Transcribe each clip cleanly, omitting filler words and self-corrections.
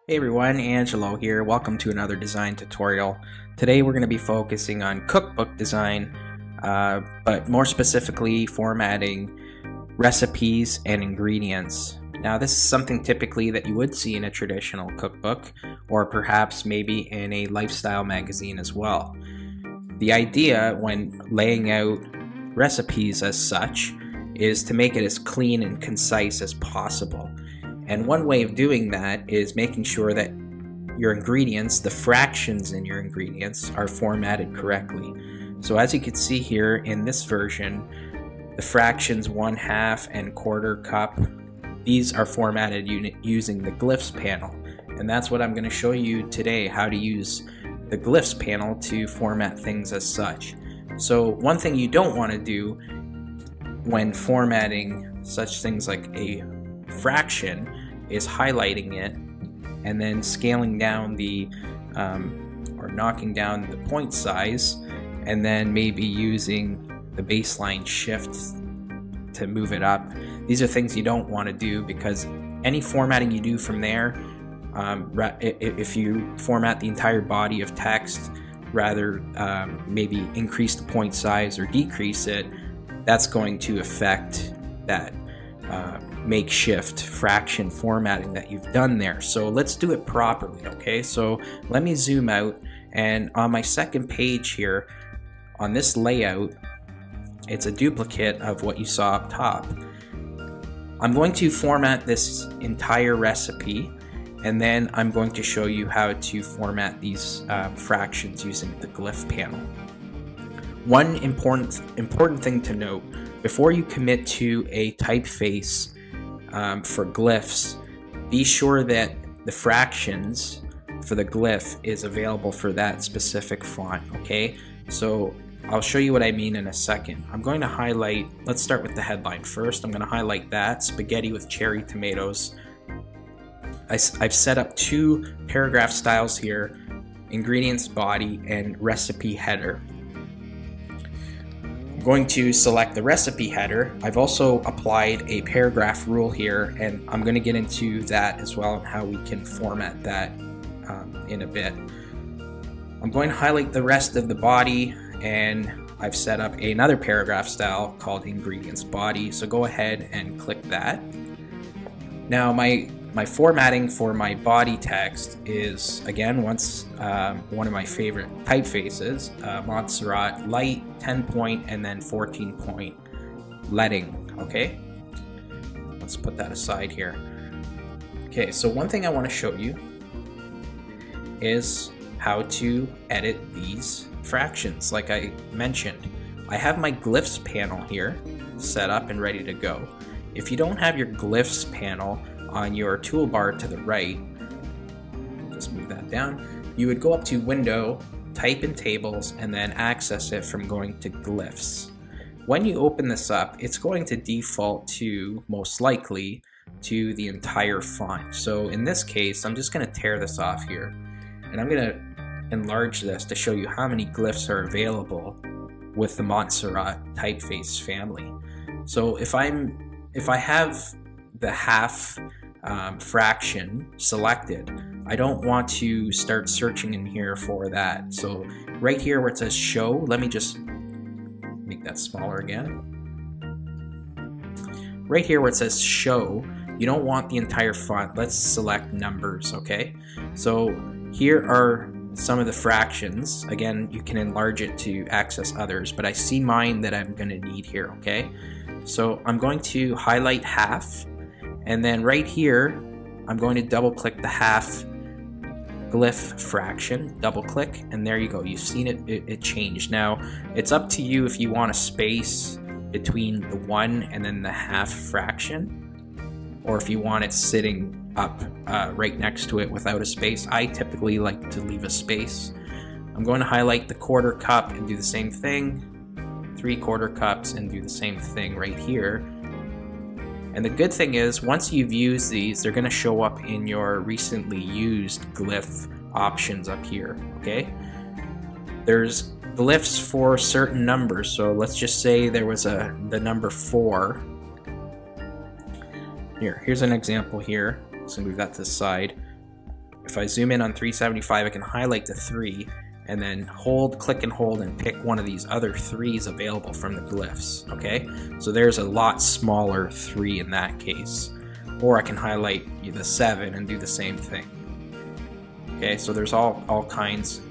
Hey everyone, Angelo here. Welcome to another design tutorial. Today we're going to be focusing on cookbook design, but more specifically formatting recipes and ingredients. Now this is something typically that you would see in a traditional cookbook, or perhaps maybe in a lifestyle magazine as well. The idea when laying out recipes as such is to make it as clean and concise as possible. And one way of doing that is making sure that your ingredients, the fractions in your ingredients, are formatted correctly. So as you can see here in this version, the fractions 1/2 and 1/4 cup, these are formatted using the Glyphs panel. And that's what I'm going to show you today, how to use the Glyphs panel to format things as such. So one thing you don't want to do when formatting such things like a fraction is highlighting it and then scaling down the or knocking down the point size, and then maybe using the baseline shift to move it up. These are things you don't want to do, because any formatting you do from there, if you format the entire body of text, rather maybe increase the point size or decrease it, that's going to affect that makeshift fraction formatting that you've done there. So let's do it properly, okay? So let me zoom out, and on my second page here, on this layout, it's a duplicate of what you saw up top. I'm going to format this entire recipe, and then I'm going to show you how to format these fractions using the Glyph panel. One important thing to note: before you commit to a typeface for glyphs, be sure that the fractions for the glyph is available for that specific font, okay? So I'll show you what I mean in a second. I'm going to highlight, let's start with the headline first. I'm going to highlight that, spaghetti with cherry tomatoes. I've set up two paragraph styles here: ingredients body and recipe header. I'm going to select the recipe header. I've also applied a paragraph rule here, and I'm going to get into that as well and how we can format that in a bit. I'm going to highlight the rest of the body, and I've set up another paragraph style called ingredients body, so go ahead and click that. Now my formatting for my body text is, again, one of my favorite typefaces, Montserrat light, 10 point, and then 14 point leading, okay? Let's put that aside here. Okay, so one thing I want to show you is how to edit these fractions. Like I mentioned, I have my Glyphs panel here set up and ready to go. If you don't have your Glyphs panel on your toolbar to the right, just move that down, you would go up to Window, type in Tables, and then access it from going to Glyphs. When you open this up, it's going to default to, most likely, to the entire font. So in this case, I'm just going to tear this off here, and I'm going to enlarge this to show you how many glyphs are available with the Montserrat typeface family. So if I have the half fraction selected, I don't want to start searching in here for that. So right here where it says show, let me just make that smaller again. Right here where it says show, you don't want the entire font. Let's select numbers, okay? So here are some of the fractions. Again, you can enlarge it to access others, but I see mine that I'm going to need here, okay? So I'm going to highlight half, and then right here I'm going to double click the half glyph fraction, double click, and there you go. You've seen it changed. Now it's up to you if you want a space between the 1 and then the half fraction, or if you want it sitting up right next to it without a space. I typically like to leave a space. I'm going to highlight the 1/4 cup and do the same thing, 3/4 cups, and do the same thing right here. And the good thing is, once you've used these, they're going to show up in your recently used glyph options up here, okay? There's glyphs for certain numbers, so let's just say there was the number 4. Here's an example here. So move that to the side. if I zoom in on 375, I can highlight the 3 and then click and hold and pick one of these other 3s available from the glyphs, okay? So there's a lot smaller 3 in that case. Or I can highlight the 7 and do the same thing. Okay, so there's all kinds,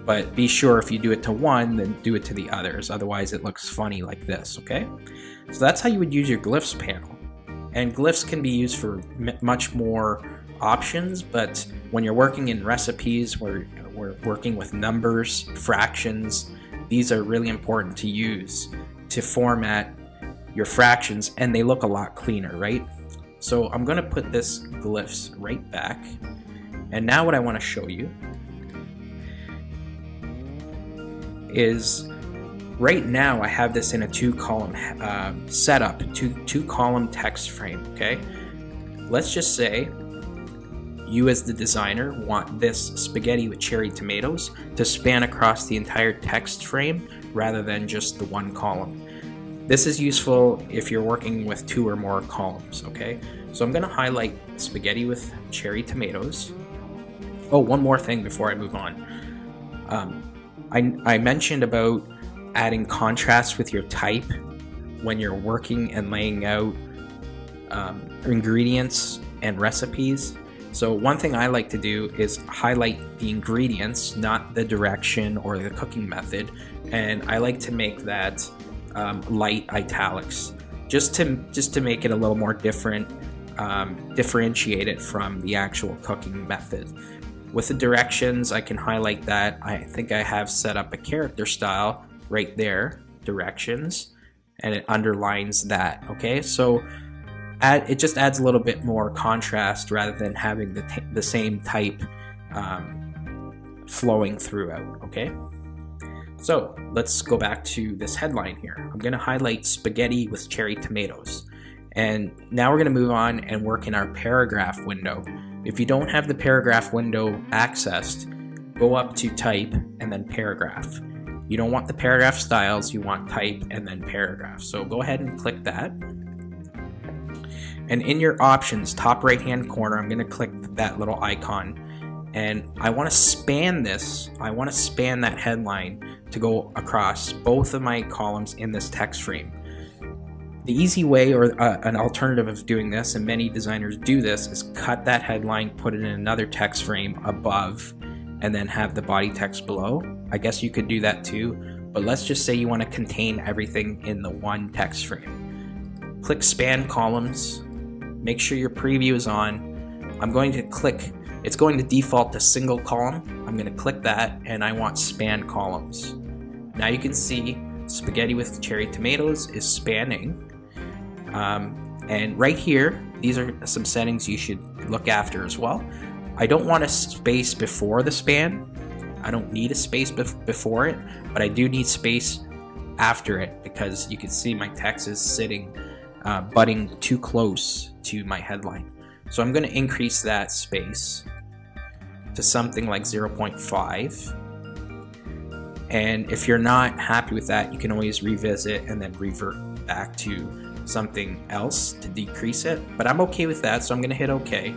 but be sure if you do it to one, then do it to the others. Otherwise it looks funny like this, okay? So that's how you would use your glyphs panel. And glyphs can be used for much more options, but when you're working in recipes where we're working with numbers, fractions, these are really important to use to format your fractions, and they look a lot cleaner, right? So I'm going to put this glyphs right back, and now what I want to show you is right now I have this in a 2-column setup, two column text frame, okay? Let's just say you as the designer want this spaghetti with cherry tomatoes to span across the entire text frame rather than just the one column. This is useful if you're working with 2 or more columns, okay? So I'm going to highlight spaghetti with cherry tomatoes. Oh, one more thing before I move on. I mentioned about adding contrast with your type when you're working and laying out ingredients and recipes. So one thing I like to do is highlight the ingredients, not the direction or the cooking method, and I like to make that light italics, just to make it a little more different, differentiate it from the actual cooking method. With the directions, I can highlight that. I think I have set up a character style right there, directions, and it underlines that, okay? So it just adds a little bit more contrast rather than having the same type flowing throughout, okay? So let's go back to this headline here. I'm gonna highlight spaghetti with cherry tomatoes. And now we're gonna move on and work in our paragraph window. If you don't have the paragraph window accessed, go up to type and then paragraph. You don't want the paragraph styles, you want type and then paragraph. So go ahead and click that. And in your options, top right hand corner, I'm gonna click that little icon. And I wanna span this, I wanna span that headline to go across both of my columns in this text frame. The easy way, or an alternative of doing this, and many designers do this, is cut that headline, put it in another text frame above, and then have the body text below. I guess you could do that too, but let's just say you want to contain everything in the one text frame. Click Span Columns, make sure your preview is on. I'm going to click, it's going to default to single column. I'm going to click that, and I want Span Columns. Now you can see spaghetti with cherry tomatoes is spanning. And right here, these are some settings you should look after as well. I don't want a space before the span. I don't need a space before it, but I do need space after it because you can see my text is sitting, butting too close to my headline. So I'm going to increase that space to something like 0.5. And if you're not happy with that, you can always revisit and then revert back to something else to decrease it. But I'm okay with that, so I'm going to hit OK.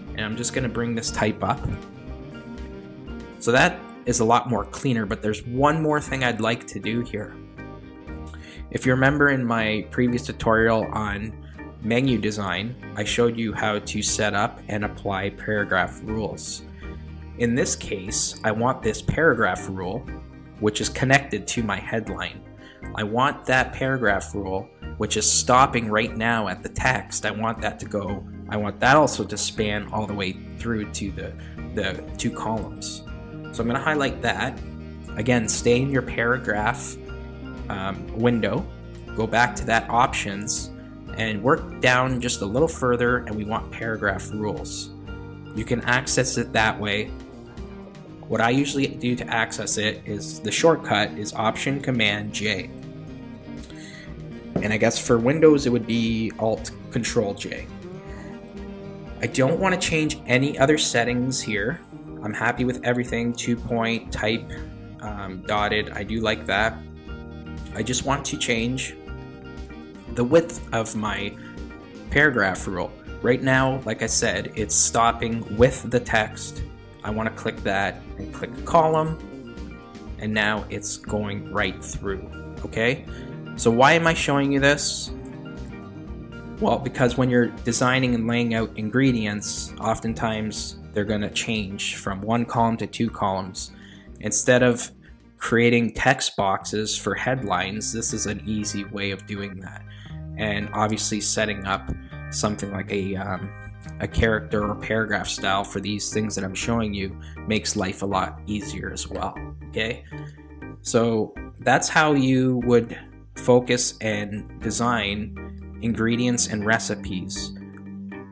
And I'm just going to bring this type up. So that is a lot more cleaner, but there's one more thing I'd like to do here. If you remember in my previous tutorial on menu design, I showed you how to set up and apply paragraph rules. In this case, I want this paragraph rule, which is connected to my headline. I want that paragraph rule, which is stopping right now at the text. I want that to go, I want that also to span all the way through to the 2 columns. So I'm going to highlight that. Again, stay in your paragraph window, go back to that options, and work down just a little further, and we want paragraph rules. You can access it that way. What I usually do to access it is the shortcut is Option Command J. And I guess for Windows it would be Alt Control J. I don't want to change any other settings here. I'm happy with everything, 2-point, type, dotted, I do like that. I just want to change the width of my paragraph rule. Right now, like I said, it's stopping with the text. I want to click that and click column, and now it's going right through. Okay, so why am I showing you this? Well, because when you're designing and laying out ingredients, oftentimes they're going to change from one column to two columns. Instead of creating text boxes for headlines, this is an easy way of doing that. And obviously setting up something like a character or paragraph style for these things that I'm showing you makes life a lot easier as well. Okay, so that's how you would focus and design ingredients and recipes.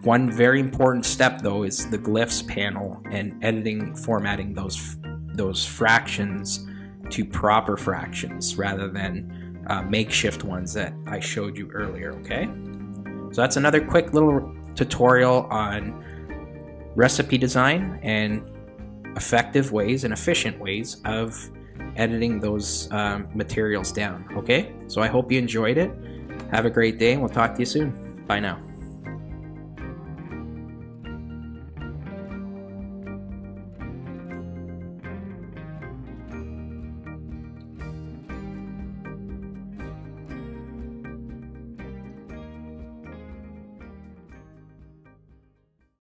One very important step though is the glyphs panel and editing, formatting those fractions to proper fractions rather than makeshift ones that I showed you earlier. Okay, so that's another quick little tutorial on recipe design and effective ways and efficient ways of editing those materials down. Okay, so I hope you enjoyed it. Have a great day, and we'll talk to you soon. Bye now.